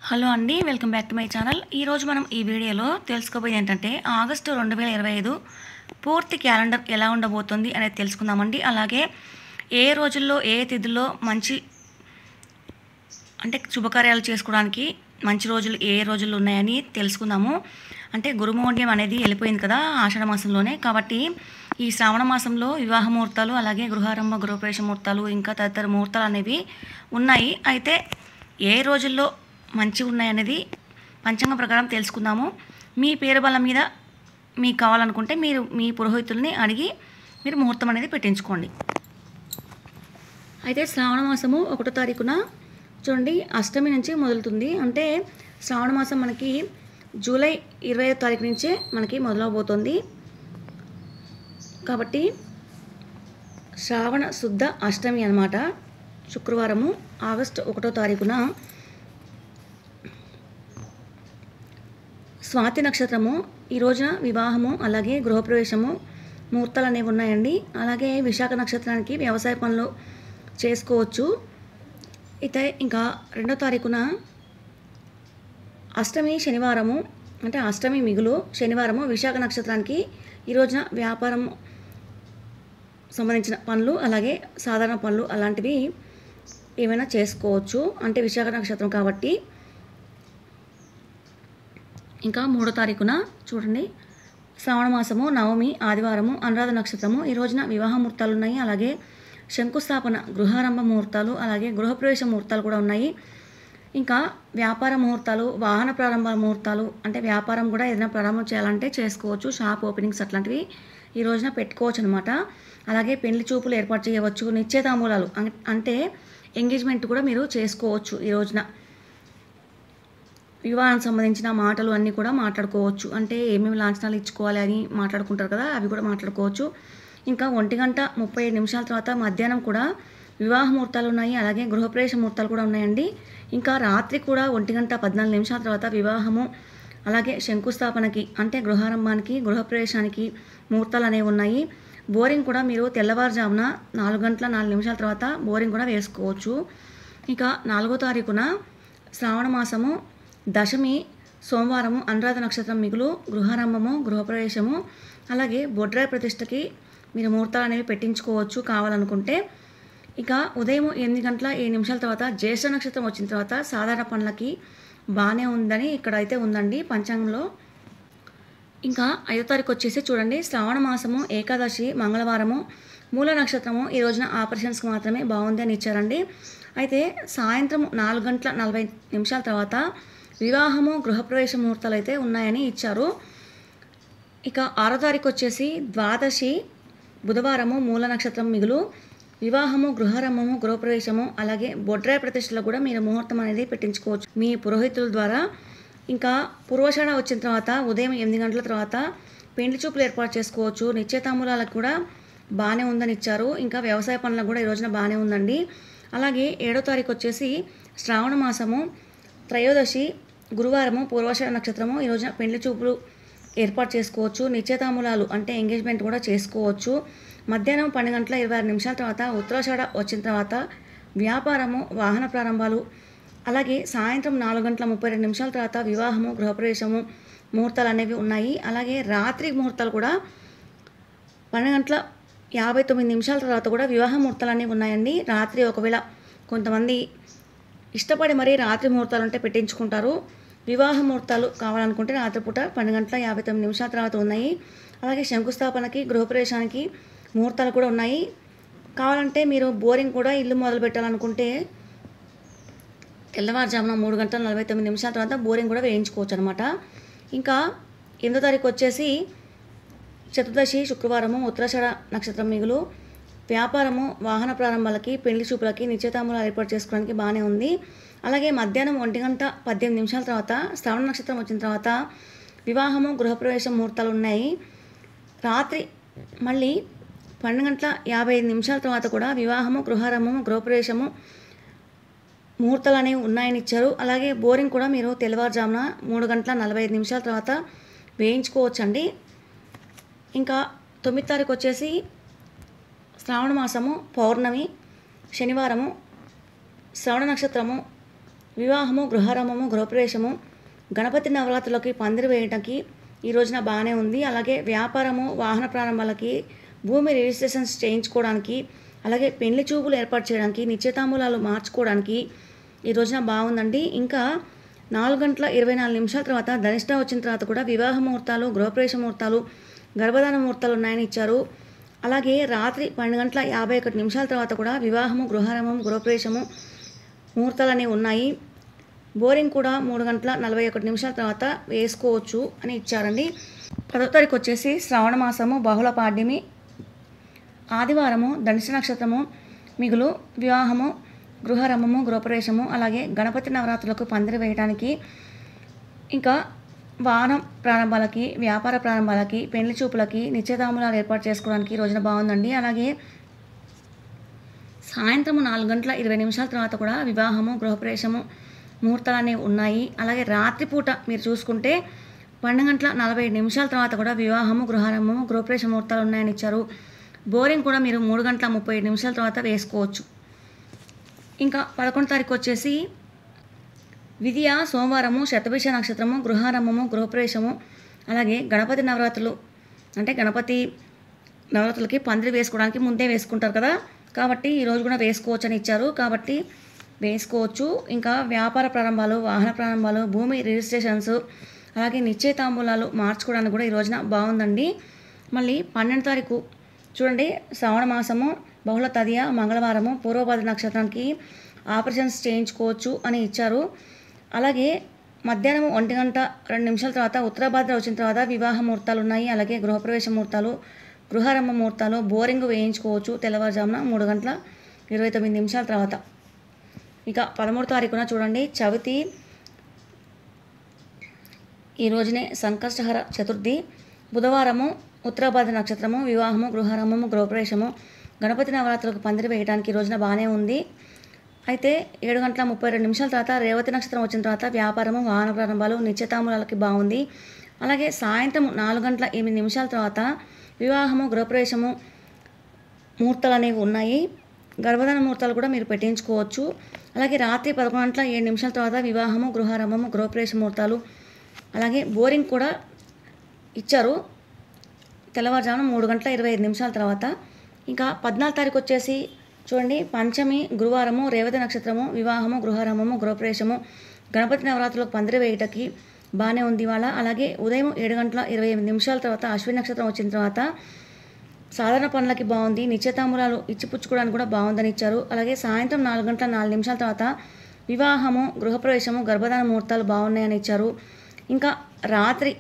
Hello అండి, welcome back to my channel. ఈరోజు మనం ఈ వీడియోలో తెలుసుకోబోయేది ఏంటంటే ఆగస్టు 2025 పూర్తి క్యాలెండర్ ఎలా ఉండబోతుంది అనేది తెలుసుకుందామండి. అలాగే ఏ రోజుల్లో ఏ తిథుల్లో మంచి శుభకార్యాలు చేసుకోవడానికి మంచి రోజులు ఏ రోజుల్లో ఉన్నాయని తెలుసుకుందాము. గురుమౌఢ్యం అనేది వెళ్ళిపోయింది కదా ఆషాఢ మాసంలోనే. కాబట్టి ఈ శ్రావణ మాసంలో వివాహ ముహూర్తాలు, అలాగే గృహారంభ గృహప్రవేశ ముహూర్తాలు, ఇంకా తదితర ముహూర్తాలు అనేవి ఉన్నాయి. అయితే ఏ రోజుల్లో మంచి ఉన్నాయనేది పంచాంగం ప్రకారం తెలుసుకుందాము. మీ పేరు బలం మీద మీకు కావాలనుకుంటే మీరు మీ పురోహితుల్ని అడిగి మీరు ముహూర్తం అనేది పెట్టించుకోండి. అయితే శ్రావణ మాసము 1వ తారీఖున చూడండి అష్టమి నుంచి మొదలుతుంది. శ్రావణ మాసం మనకి జూలై 20వ తారీఖు నుంచే మనకి మొదలవబోతుంది. కాబట్టి శ్రావణ శుద్ధ అష్టమి అన్నమాట. శుక్రవారము ఆగస్టు 1వ తారీఖున స్వాతి నక్షత్రము. ఈ రోజున వివాహము, అలాగే గృహప్రవేశము ముహూర్తాలు అనేవి ఉన్నాయండి. అలాగే విశాఖ నక్షత్రానికి వ్యవసాయ పనులు చేసుకోవచ్చు. అయితే ఇంకా 2వ తారీఖున అష్టమి శనివారము, అష్టమి మిగులు శనివారము విశాఖ నక్షత్రానికి ఈ రోజున వ్యాపారం సంబంధించిన పనులు, అలాగే సాధారణ పనులు అలాంటివి ఏమైనా చేసుకోవచ్చు. విశాఖ నక్షత్రం కాబట్టి. ఇంకా 3వ తారీఖున చూడండి శ్రావణ మాసము నవమి ఆదివారము అనురాధ నక్షత్రము. ఈ రోజున వివాహ ముహూర్తాలు ఉన్నాయి. అలాగే శంకుస్థాపన గృహారంభ ముహూర్తాలు, అలాగే గృహప్రవేశ ముహూర్తాలు కూడా ఉన్నాయి. ఇంకా వ్యాపార ముహూర్తాలు, వాహన ప్రారంభ ముహూర్తాలు, వ్యాపారం కూడా ఏదైనా ప్రారంభం చేయాలంటే చేసుకోవచ్చు. షాప్ ఓపెనింగ్స్ అట్లాంటివి ఈ రోజున పెట్టుకోవచ్చు అనమాట. అలాగే పెళ్లి చూపులు ఏర్పాటు చేయవచ్చు. నిశ్చయితాంబూలాలు ఎంగేజ్మెంట్ కూడా మీరు చేసుకోవచ్చు. ఈ రోజున వివాహానికి సంబంధించిన మాటలు అన్నీ కూడా మాట్లాడుకోవచ్చు. ఏమేమి లాంఛనాలు ఇచ్చుకోవాలి అని మాట్లాడుకుంటారు కదా, అవి కూడా మాట్లాడుకోవచ్చు. ఇంకా 1:37 తర్వాత మధ్యాహ్నం కూడా వివాహ ముహూర్తాలు ఉన్నాయి. అలాగే గృహప్రవేశ ముహూర్తాలు కూడా ఉన్నాయండి. ఇంకా రాత్రి కూడా 1:14 తర్వాత వివాహము, అలాగే శంకుస్థాపనకి గృహారంభానికి గృహప్రవేశానికి ముహూర్తాలు అనేవి ఉన్నాయి. బోరింగ్ కూడా మీరు తెల్లవారుజామున 4:04 తర్వాత బోరింగ్ కూడా వేసుకోవచ్చు. ఇక 4వ తారీఖున శ్రావణ మాసము దశమి సోమవారము అనురాధ నక్షత్రం మిగులు గృహారంభము గృహప్రవేశము, అలాగే బొడ్రాయి ప్రతిష్టకి మీరు ముహూర్తాలు అనేవి పెట్టించుకోవచ్చు కావాలనుకుంటే. ఇక ఉదయం 8:07 తర్వాత జ్యేష్ఠ నక్షత్రం వచ్చిన తర్వాత సాధారణ పనులకి బాగానే ఉందని ఇక్కడ అయితే ఉందండి పంచాంగంలో. ఇంకా 5వ తారీఖు వచ్చేసి చూడండి శ్రావణ మాసము ఏకాదశి మంగళవారము మూల నక్షత్రము. ఈ రోజున ఆపరేషన్స్కి మాత్రమే బాగుంది అని ఇచ్చారండి. అయితే సాయంత్రం 4:40 తర్వాత వివాహము గృహప్రవేశ ముహూర్తాలు అయితే ఉన్నాయని ఇచ్చారు. ఇక 6వ తారీఖు వచ్చేసి ద్వాదశి బుధవారము మూల నక్షత్రం మిగులు వివాహము గృహారంభము గృహప్రవేశము, అలాగే బొడ్రాయి ప్రతిష్టలో కూడా మీరు ముహూర్తం అనేది పెట్టించుకోవచ్చు మీ పురోహితుల ద్వారా. ఇంకా పూర్వషాఢ వచ్చిన తర్వాత ఉదయం 8 గంటల తర్వాత పెండ్లి చూపులు ఏర్పాటు చేసుకోవచ్చు. నిశ్చయితాంబూలాలకు కూడా బాగానే ఉందని ఇచ్చారు. ఇంకా వ్యవసాయ పనులకు కూడా ఈ రోజున బాగానే ఉందండి. అలాగే 7వ తారీఖు వచ్చేసి శ్రావణ మాసము త్రయోదశి గురువారము పూర్వాషాఢ నక్షత్రము. ఈ రోజున పెండ్లి చూపులు ఏర్పాటు చేసుకోవచ్చు. నిశ్చయితాంబూలాలు ఎంగేజ్మెంట్ కూడా చేసుకోవచ్చు. మధ్యాహ్నం 12:26 తర్వాత ఉత్తరాషాఢ వచ్చిన తర్వాత వ్యాపారము వాహన ప్రారంభాలు, అలాగే సాయంత్రం 4:32 తర్వాత వివాహము గృహప్రవేశము ముహూర్తాలు అనేవి ఉన్నాయి. అలాగే రాత్రి ముహూర్తాలు కూడా 12:59 తర్వాత కూడా వివాహ ముహూర్తాలు అనేవి ఉన్నాయండి. రాత్రి ఒకవేళ కొంతమంది ఇష్టపడి మరీ రాత్రి ముహూర్తాలు పెట్టించుకుంటారు. వివాహ ముహూర్తాలు కావాలనుకుంటే రాత్రిపూట 12:59 తర్వాత ఉన్నాయి. అలాగే శంకుస్థాపనకి గృహప్రవేశానికి ముహూర్తాలు కూడా ఉన్నాయి. కావాలంటే మీరు బోరింగ్ కూడా ఇల్లు మొదలు పెట్టాలనుకుంటే తెల్లవారుజామున 3:49 తర్వాత బోరింగ్ కూడా వేయించుకోవచ్చు అనమాట. ఇంకా 8వ తారీఖు వచ్చేసి చతుర్దశి శుక్రవారము ఉత్తరాషాఢ నక్షత్రం మిగులు వ్యాపారము వాహన ప్రారంభాలకి పెళ్లి చూపులకి నిశ్చయితాంబూలాలు ఏర్పాటు చేసుకోవడానికి బాగానే ఉంది. అలాగే మధ్యాహ్నం 1:18 తర్వాత శ్రవణ నక్షత్రం వచ్చిన తర్వాత వివాహము గృహప్రవేశం ముహూర్తాలు ఉన్నాయి. రాత్రి మళ్ళీ 12:55 తర్వాత కూడా వివాహము గృహారంభము గృహప్రవేశము ముహూర్తాలు అనేవి ఉన్నాయని ఇచ్చారు. అలాగే బోరింగ్ కూడా మీరు తెల్లవారుజామున 3:45 తర్వాత వేయించుకోవచ్చండి. ఇంకా 9వ తారీఖు వచ్చేసి శ్రావణ మాసము పౌర్ణమి శనివారము శ్రవణ నక్షత్రము వివాహము, గృహారంభము, గృహప్రవేశము, గణపతి నవరాత్రులకి పందిరి వేయడానికి ఈ రోజున బాగానే ఉంది. అలాగే వ్యాపారము, వాహన ప్రారంభాలకి, భూమి రిజిస్ట్రేషన్స్ చేయించుకోవడానికి, అలాగే పెళ్లి చూపులు ఏర్పాటు చేయడానికి, నిశ్చితాంబూలాలు మార్చుకోవడానికి ఈ రోజున బాగుందండి. ఇంకా 4:24 తర్వాత ధనిష్ట వచ్చిన తర్వాత కూడా వివాహ ముహూర్తాలు, గృహప్రవేశ ముహూర్తాలు, గర్భధారణ ముహూర్తాలు ఉన్నాయని ఇచ్చారు. అలాగే రాత్రి 12:51 తర్వాత కూడా వివాహము, గృహారంభం, గృహప్రవేశము ముహూర్తాలు అనేవి ఉన్నాయి. బోరింగ్ కూడా 3:41 తర్వాత వేసుకోవచ్చు అని ఇచ్చారండి. 10వ తారీఖు వచ్చేసి శ్రావణ మాసము, బహుళ పాడ్యమి, ఆదివారము, ధనిష్ట నక్షత్రము, మిగులు, వివాహము, గృహారంభము, గృహప్రవేశము, అలాగే గణపతి నవరాత్రులకు పందిరి వేయడానికి, ఇంకా వాహన ప్రారంభాలకి, వ్యాపార ప్రారంభాలకి, పెళ్లి చూపులకి, నిశ్చితాంబూలాలు ఏర్పాటు చేసుకోవడానికి ఈ రోజున బాగుందండి. అలాగే సాయంత్రం 4:20 తర్వాత కూడా వివాహము, గృహప్రవేశము ముహూర్తాలు అనేవి ఉన్నాయి. అలాగే రాత్రిపూట మీరు చూసుకుంటే 12:47 తర్వాత కూడా వివాహము, గృహారంభము, గృహప్రవేశ ముహూర్తాలు ఉన్నాయని ఇచ్చారు. బోరింగ్ కూడా మీరు 3:37 తర్వాత వేసుకోవచ్చు. ఇంకా 11వ తారీఖు వచ్చేసి విధియ, సోమవారము, శతభిష నక్షత్రము, గృహారంభము, గృహప్రవేశము, అలాగే గణపతి నవరాత్రులు అంటే గణపతి నవరాత్రులకి పందిరి వేసుకోవడానికి ముందే వేసుకుంటారు కదా, కాబట్టి ఈరోజు కూడా వేసుకోవచ్చు అని ఇచ్చారు. కాబట్టి వేసుకోవచ్చు. ఇంకా వ్యాపార ప్రారంభాలు, వాహన ప్రారంభాలు, భూమి రిజిస్ట్రేషన్స్, అలాగే నిశ్చయితాంబూలాలు మార్చుకోవడానికి కూడా ఈ రోజున బాగుందండి. మళ్ళీ 12వ తారీఖు చూడండి, శ్రావణ మాసము, బహుళ తదియ, మంగళవారము, పూర్వభద్ర నక్షత్రానికి ఆపరేషన్స్ చేయించుకోవచ్చు అని ఇచ్చారు. అలాగే మధ్యాహ్నం 1:02 తర్వాత ఉత్తరభద్ర వచ్చిన తర్వాత వివాహ ముహూర్తాలు ఉన్నాయి. అలాగే గృహప్రవేశ ముహూర్తాలు, గృహారంభ ముహూర్తాలు, బోరింగ్ వేయించుకోవచ్చు తెల్లవారుజామున 3:29 తర్వాత. ఇక 13వ తారీఖున చూడండి, చవితి, ఈ రోజునే సంకష్టహర చతుర్థి, బుధవారము, ఉత్తరభద్ర నక్షత్రము, వివాహము, గృహారంభము, గృహప్రవేశము, గణపతి నవరాత్రులకు పందిరి వేయడానికి ఈ రోజున బాగానే ఉంది. అయితే 7:32 తర్వాత రేవతి నక్షత్రం వచ్చిన తర్వాత వ్యాపారము, వాహన ప్రారంభాలు, నిశ్చితాంబూలాలకి బాగుంది. అలాగే సాయంత్రం 4:08 తర్వాత వివాహము, గృహప్రవేశము ముహూర్తాలు అనేవి ఉన్నాయి. గర్భధారణ ముహూర్తాలు కూడా మీరు పెట్టించుకోవచ్చు. అలాగే రాత్రి 11:07 తర్వాత వివాహము, గృహారంభము, గృహప్రవేశ ముహూర్తాలు, అలాగే బోరింగ్ కూడా ఇచ్చారు తెల్లవారుజామున 3:25 తర్వాత. ఇంకా 14వ తారీఖు వచ్చేసి చూడండి, పంచమి, గురువారము, రేవతి నక్షత్రము, వివాహము, గృహారంభము, గృహప్రవేశము, గణపతి నవరాత్రులకు పందిరి వేయటకి బాగానే ఉంది ఇవాళ. అలాగే ఉదయం 7:28 తర్వాత అశ్విని నక్షత్రం వచ్చిన తర్వాత సాధారణ పనులకి బాగుంది. నిశ్చితాంబూలాలు ఇచ్చిపుచ్చుకోవడానికి కూడా బాగుందని ఇచ్చారు. అలాగే సాయంత్రం 4:04 తర్వాత వివాహము, గృహప్రవేశము, గర్భధారణ ముహూర్తాలు బాగున్నాయని ఇచ్చారు. ఇంకా రాత్రి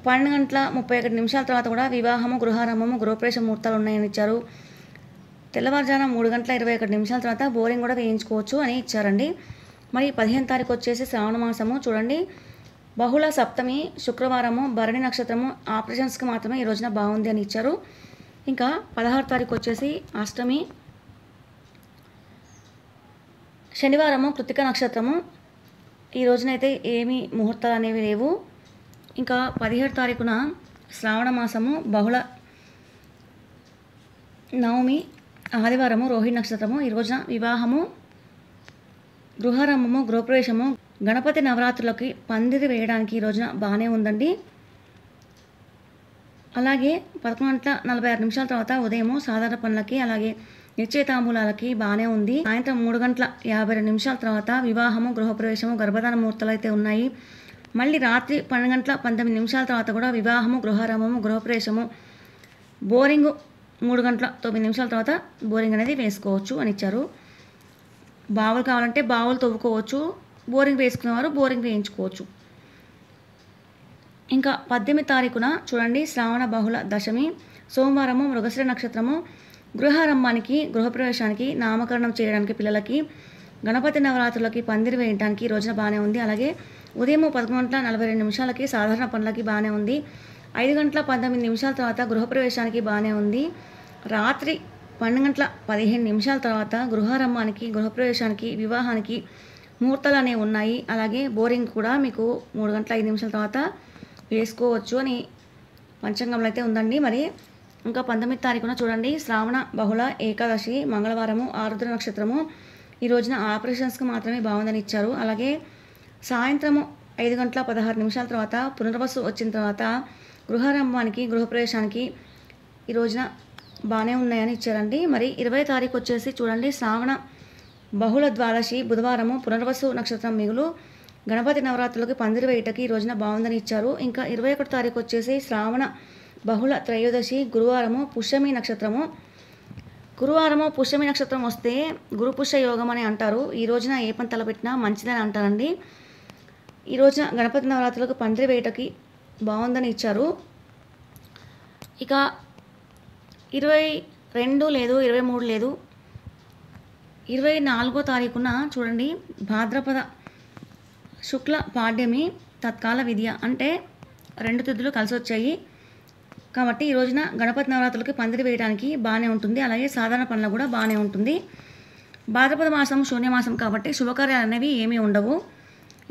12:31 తర్వాత కూడా వివాహము, గృహారంభము, గృహప్రవేశ ముహూర్తాలు ఉన్నాయని ఇచ్చారు. తెల్లవారుజామున 3:21 తర్వాత బోరింగ్ కూడా వేయించుకోవచ్చు అని ఇచ్చారండి. మరి 15వ తారీఖు వచ్చేసి శ్రావణ మాసము చూడండి, బహుళ సప్తమి, శుక్రవారము, భరణి నక్షత్రము, ఆపరేషన్స్కి మాత్రమే ఈ రోజున బాగుంది అని ఇచ్చారు. ఇంకా 16వ తారీఖు వచ్చేసి అష్టమి, శనివారము, కృతిక నక్షత్రము, ఈ రోజునైతే ఏమీ ముహూర్తాలు అనేవి లేవు. ఇంకా 17వ తారీఖున శ్రావణ మాసము, బహుళ నవమి, ఆదివారము, రోహిణి నక్షత్రము, ఈ రోజున వివాహము, గృహారంభము, గృహప్రవేశము, గణపతి నవరాత్రులకి పందిరి వేయడానికి ఈ రోజున బాగానే ఉందండి. అలాగే 11:46 తర్వాత ఉదయము సాధారణ పనులకి, అలాగే నిశ్చయితాంబూలాలకి బాగానే ఉంది. సాయంత్రం 3:52 తర్వాత వివాహము, గృహప్రవేశము, గర్భధారణ ముహూర్తాలు అయితే ఉన్నాయి. మళ్ళీ రాత్రి 12:19 తర్వాత కూడా వివాహము, గృహారంభము, గృహప్రవేశము, బోరింగ్ 3:09 తర్వాత బోరింగ్ అనేది వేసుకోవచ్చు అని ఇచ్చారు. బావులు కావాలంటే బావులు తవ్వుకోవచ్చు, బోరింగ్ వేసుకునేవారు బోరింగ్ వేయించుకోవచ్చు. ఇంకా 18వ తారీఖున చూడండి, శ్రావణ బహుళ దశమి, సోమవారము, మృగశిర నక్షత్రము, గృహారంభానికి, గృహప్రవేశానికి, నామకరణం చేయడానికి పిల్లలకి, గణపతి నవరాత్రులకి పందిరి వేయడానికి ఈ రోజున బాగానే ఉంది. అలాగే ఉదయం 11:42 సాధారణ పనులకి బాగానే ఉంది. 5:19 తర్వాత గృహప్రవేశానికి బాగానే ఉంది. రాత్రి 12:15 తర్వాత గృహారంభానికి, గృహప్రవేశానికి, వివాహానికి ముహూర్తాలు అనేవి ఉన్నాయి. అలాగే బోరింగ్ కూడా మీకు 3:05 తర్వాత వేసుకోవచ్చు అని పంచాంగంలో అయితే ఉందండి. మరి ఇంకా 19వ తారీఖున చూడండి, శ్రావణ బహుళ ఏకాదశి, మంగళవారము, ఆరుద్ర నక్షత్రము, ఈ రోజున ఆపరేషన్స్కి మాత్రమే బాగుందని ఇచ్చారు. అలాగే సాయంత్రము 5:16 తర్వాత పునర్వసు వచ్చిన తర్వాత గృహారంభానికి గృహప్రవేశానికి ఈ రోజున బాగానే ఉన్నాయని ఇచ్చారండి. మరి 20 తారీఖు వచ్చేసి చూడండి, శ్రావణ బహుళ ద్వాదశి బుధవారము పునర్వసు నక్షత్రం మిగులు గణపతి నవరాత్రులకి పందిరి వేయటకి ఈ రోజున బాగుందని ఇచ్చారు. ఇంకా 21 తారీఖు వచ్చేసి శ్రావణ బహుళ త్రయోదశి గురువారము పుష్యమి నక్షత్రము. గురువారము పుష్యమి నక్షత్రం వస్తే గురుపుష్య యోగం అని అంటారు. ఈ రోజున ఏ పని తలపెట్టినా మంచిదని అంటారండి. ఈ రోజున గణపతి నవరాత్రులకు పందిరి వేయటకి బాగుందని ఇచ్చారు. ఇక 22 లేదు, 23 లేదు, 24 తారీఖున చూడండి, భాద్రపద శుక్ల పాడ్యమి తత్కాల విద్య అంటే 2 తిథులు కలిసి వచ్చాయి కాబట్టి ఈ రోజున గణపతి నవరాత్రులకి పందిరి వేయడానికి బాగానే ఉంటుంది. అలాగే సాధారణ పనులు కూడా బాగానే ఉంటుంది. భాద్రపద మాసం శూన్యమాసం కాబట్టి శుభకార్యాలు అనేవి ఏమీ ఉండవు.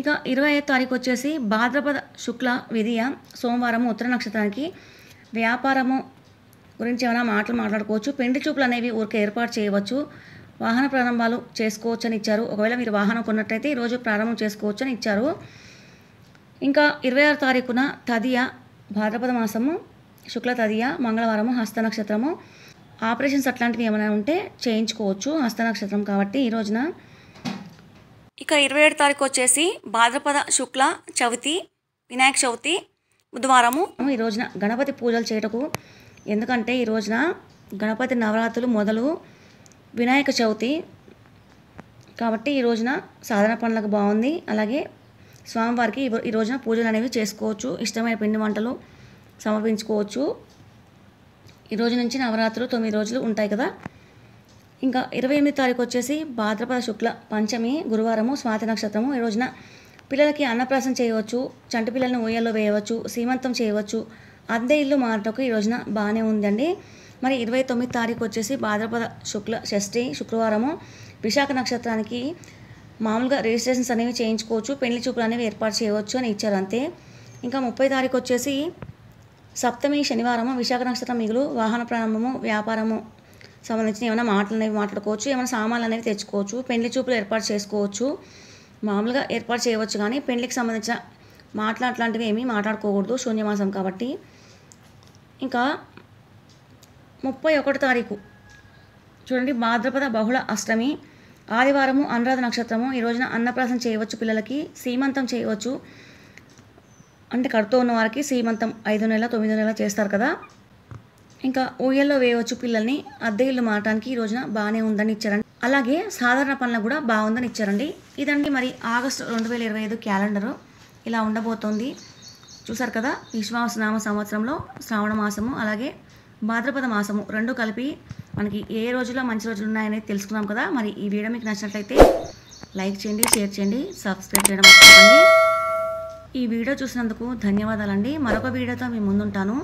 ఇక 25 తారీఖు వచ్చేసి భాద్రపద శుక్ల విధియ సోమవారం ఉత్తర నక్షత్రానికి వ్యాపారము గురించి ఏమైనా మాట్లాడుకోవచ్చు. పెండి చూపులు అనేవి ఊరికే ఏర్పాటు చేయవచ్చు. వాహన ప్రారంభాలు చేసుకోవచ్చు అని ఇచ్చారు. ఒకవేళ మీరు వాహనం కొన్నట్టయితే ఈరోజు ప్రారంభం చేసుకోవచ్చు అని ఇచ్చారు. ఇంకా 26 తారీఖున తదియ భాద్రపద మాసము శుక్ల తదియ మంగళవారము హస్త నక్షత్రము. ఆపరేషన్స్ అట్లాంటివి ఏమైనా ఉంటే చేయించుకోవచ్చు హస్త నక్షత్రం కాబట్టి ఈ రోజున. ఇక 27 తారీఖు వచ్చేసి భాద్రపద శుక్ల చవితి వినాయక చవితి బుధవారము. ఈ రోజున గణపతి పూజలు చేయటకు, ఎందుకంటే ఈ రోజున గణపతి నవరాత్రులు మొదలు వినాయక చవితి కాబట్టి ఈ రోజున సాధారణ పనులకు బాగుంది. అలాగే స్వామివారికి ఈ రోజున పూజలు అనేవి చేసుకోవచ్చు. ఇష్టమైన పిండి వంటలు సమర్పించుకోవచ్చు. ఈ రోజు నుంచి నవరాత్రులు 9 రోజులు ఉంటాయి కదా. ఇంకా 28 తారీఖు వచ్చేసి భాద్రపద శుక్ల పంచమి గురువారము స్వాతి నక్షత్రము. ఈ రోజున పిల్లలకి అన్నప్రాసం చేయవచ్చు, చంటి పిల్లల్ని ఊయల్లో వేయవచ్చు, సీమంతం చేయవచ్చు, అద్దె ఇల్లు మారటకు ఈ రోజున బాగానే ఉందండి. మరి 29 తారీఖు వచ్చేసి భాద్రపద శుక్ల షష్ఠి శుక్రవారము విశాఖ నక్షత్రానికి మామూలుగా రిజిస్ట్రేషన్స్ అనేవి చేయించుకోవచ్చు, పెళ్లి చూపులు అనేవి ఏర్పాటు చేయవచ్చు అని ఇచ్చారు అంతే. ఇంకా 30 తారీఖు వచ్చేసి సప్తమి శనివారము విశాఖ నక్షత్రం మిగులు వాహన ప్రారంభము వ్యాపారము సంబంధించిన ఏమైనా మాటలు అనేవి మాట్లాడుకోవచ్చు, ఏమైనా సామాన్లు అనేవి తెచ్చుకోవచ్చు, పెళ్లి చూపులు ఏర్పాటు చేసుకోవచ్చు. మామూలుగా ఏర్పాటు చేయవచ్చు కానీ పెళ్లికి సంబంధించిన మాటలు అట్లాంటివి ఏమీ మాట్లాడుకోకూడదు శూన్యమాసం కాబట్టి. ఇంకా 31 తారీఖు చూడండి, భాద్రపద బహుళ అష్టమి ఆదివారము అనురాధ నక్షత్రము. ఈ రోజున అన్నప్రాసం చేయవచ్చు, పిల్లలకి సీమంతం చేయవచ్చు. అంటే కడుతూ ఉన్న వారికి సీమంతం 5 నెలల 9 నెలల చేస్తారు కదా. ఇంకా ఊయల్లో వేయవచ్చు పిల్లల్ని, అద్దె ఇల్లు మారటానికి ఈ రోజున బాగానే ఉందని ఇచ్చారండి. అలాగే సాధారణ పనులకు కూడా బాగుందని ఇచ్చారండి. ఇదండి మరి ఆగస్టు 2025 క్యాలెండరు ఇలా ఉండబోతోంది. చూసారు కదా, విశ్వావసనామ సంవత్సరంలో శ్రావణ మాసము అలాగే భాద్రపద మాసము 2 కలిపి మనకి ఏ రోజుల్లో మంచి రోజులు ఉన్నాయనేది తెలుసుకున్నాం కదా. మరి ఈ వీడియో మీకు నచ్చినట్లయితే లైక్ చేయండి, షేర్ చేయండి, సబ్స్క్రైబ్ చేయడం మర్చిపోకండి. ఈ వీడియో చూసినందుకు ధన్యవాదాలండి. మరొక వీడియోతో మీ ముందుంటాను.